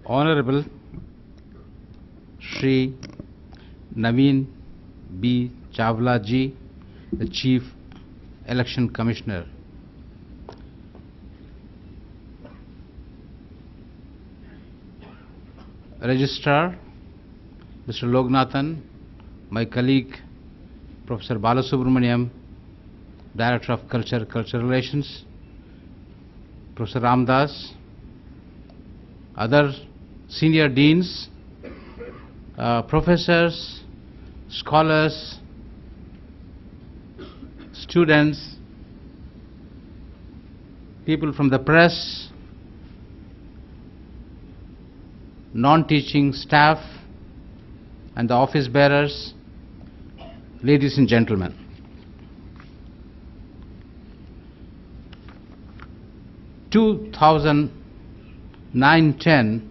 Honorable Shri Naveen B. Chawla ji, the Chief Election Commissioner. Registrar Mr. Lognathan, my colleague Professor Balasubramaniam, Director of Culture, Cultural Relations, Professor Ramdas, other senior deans, professors, scholars, students, people from the press, non-teaching staff, and the office bearers, ladies and gentlemen. Two 2009-10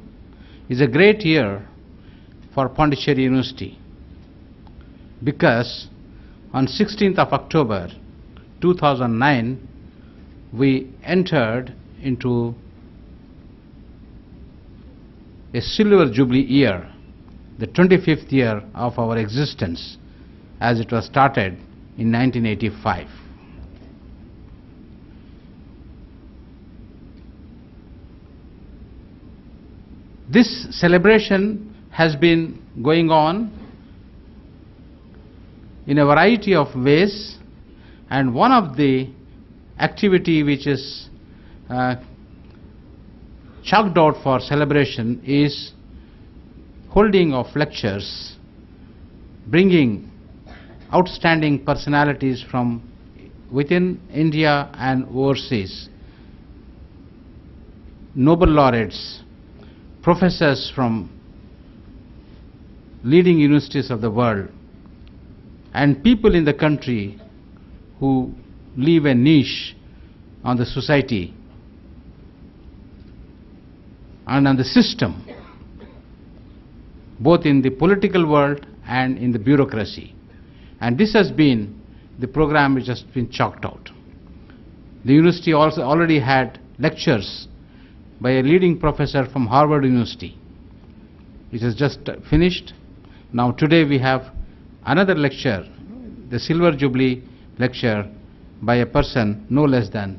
is a great year for Pondicherry University because on 16th of October 2009 we entered into a silver jubilee year, the 25th year of our existence, as it was started in 1985. This celebration has been going on in a variety of ways, and one of the activity which is chalked out for celebration is holding of lectures, bringing outstanding personalities from within India and overseas, Nobel laureates, professors from leading universities of the world, and people in the country who leave a niche on the society and on the system, both in the political world and in the bureaucracy. And this has been the program which has been chalked out. The university also already had lectures by a leading professor from Harvard University, which has just finished. Now today we have another lecture, the Silver Jubilee lecture by a person no less than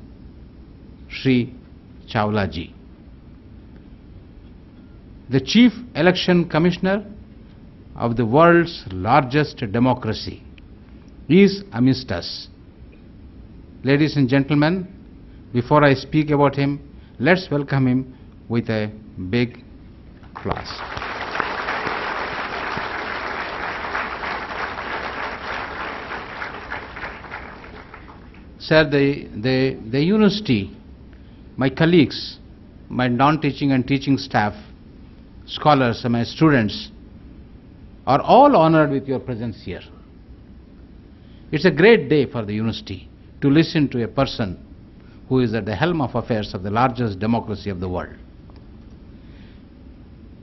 Shri Chawla ji. The Chief Election Commissioner of the world's largest democracy is amidst us. Ladies and gentlemen, before I speak about him, let's welcome him with a big applause. Sir, the university, my colleagues, my non-teaching and teaching staff, scholars and my students are all honored with your presence here. It's a great day for the university to listen to a person who is at the helm of affairs of the largest democracy of the world.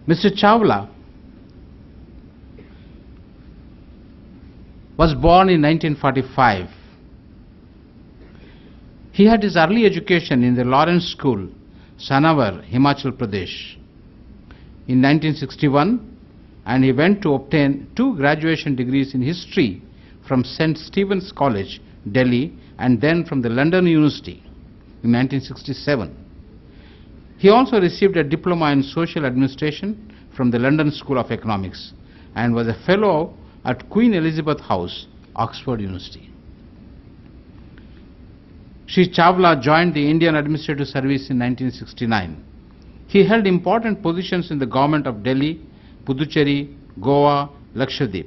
Mr. Chawla was born in 1945. He had his early education in the Lawrence School, Sanavar, Himachal Pradesh, in 1961, and he went to obtain 2 graduation degrees in history from St. Stephen's College, Delhi, and then from the London University in 1967. He also received a diploma in social administration from the London School of Economics and was a fellow at Queen Elizabeth House, Oxford University. Shri Chawla joined the Indian Administrative Service in 1969. He held important positions in the government of Delhi, Puducherry, Goa, Lakshadweep.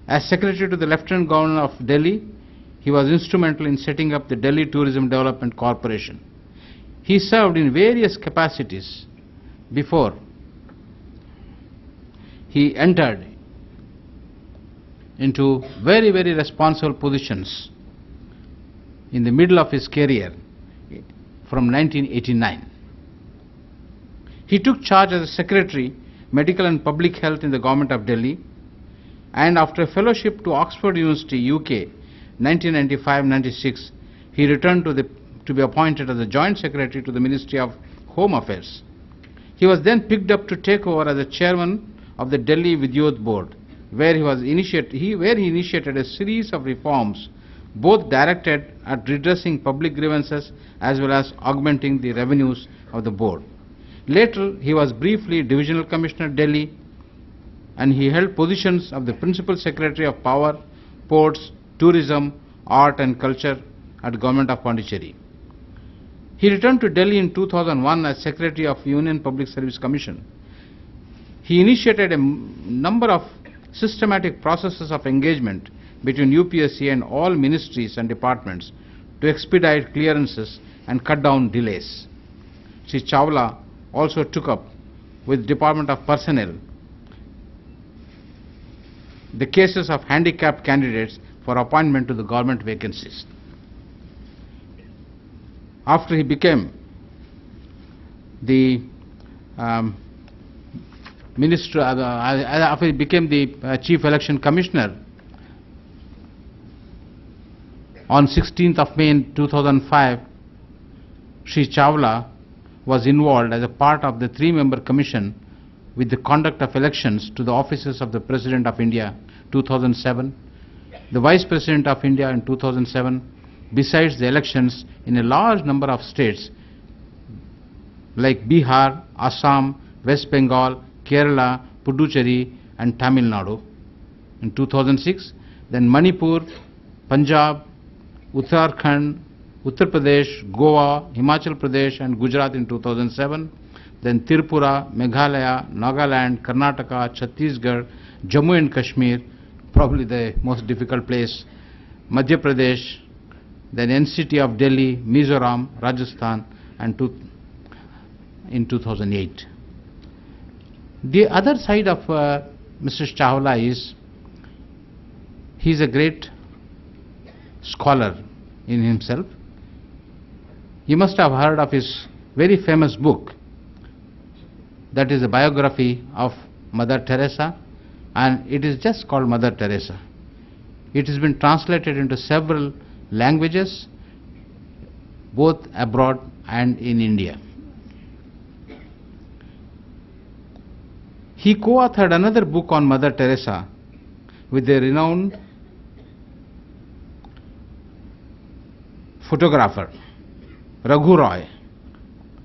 As Secretary to the Lieutenant Governor of Delhi, he was instrumental in setting up the Delhi Tourism Development Corporation. He served in various capacities before he entered into very, very responsible positions in the middle of his career from 1989. He took charge as a Secretary, Medical and Public Health in the Government of Delhi, and after a fellowship to Oxford University, UK, 1995-96, he returned to be appointed as the Joint Secretary to the Ministry of Home Affairs. He was then picked up to take over as the chairman of the Delhi Vidyut Board, where he initiated a series of reforms, both directed at redressing public grievances as well as augmenting the revenues of the board. Later, he was briefly Divisional Commissioner Delhi, and he held positions of the Principal Secretary of Power, Ports, Tourism, Art and Culture at Government of Pondicherry. He returned to Delhi in 2001 as Secretary of Union Public Service Commission. He initiated a number of systematic processes of engagement between UPSC and all ministries and departments to expedite clearances and cut down delays. Shri Chawla also took up with Department of Personnel the cases of handicapped candidates for appointment to the government vacancies. After he became the Chief Election Commissioner on 16th of May 2005, Shri Chawla was involved as a part of the three-member commission with the conduct of elections to the offices of the President of India 2007, the Vice President of India in 2007, besides the elections in a large number of states like Bihar, Assam, West Bengal, Kerala, Puducherry and Tamil Nadu in 2006, then Manipur, Punjab, Uttarakhand, Uttar Pradesh, Goa, Himachal Pradesh and Gujarat in 2007, then Tripura, Meghalaya, Nagaland, Karnataka, Chhattisgarh, Jammu and Kashmir, probably the most difficult place, Madhya Pradesh, then NCT of Delhi, Mizoram, Rajasthan and in 2008. The other side of Mr. Chawla is he is a great scholar in himself. You must have heard of his very famous book, that is a biography of Mother Teresa, and it is just called Mother Teresa. It has been translated into several languages, both abroad and in India. He co-authored another book on Mother Teresa with the renowned photographer Raghu Roy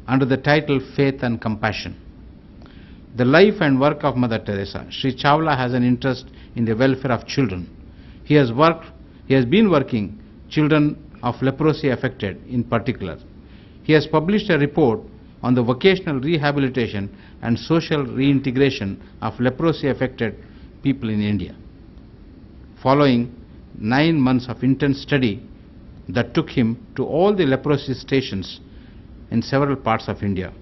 under the title Faith and Compassion. The life and work of Mother Teresa. Shri Chawla has an interest in the welfare of children. He has been working children of leprosy affected in particular. He has published a report on the vocational rehabilitation and social reintegration of leprosy affected people in India. Following 9 months of intense study that took him to all the leprosy stations in several parts of India.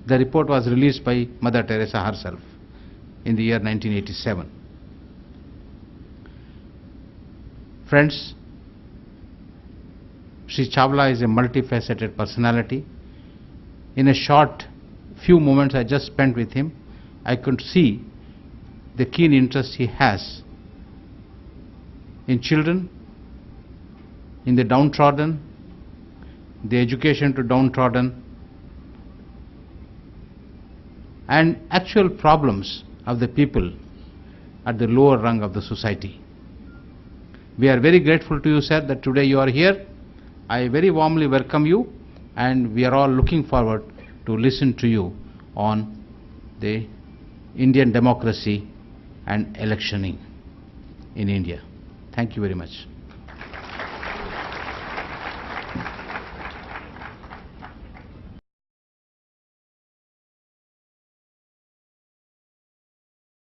The report was released by Mother Teresa herself in the year 1987. Friends, Shri Chawla is a multifaceted personality. In a short few moments I just spent with him, I could see the keen interest he has in children, in the downtrodden, the education to downtrodden, and actual problems of the people at the lower rung of the society. We are very grateful to you, sir, that today you are here. I very warmly welcome you, and we are all looking forward to listen to you on the Indian democracy and electioning in India. Thank you very much.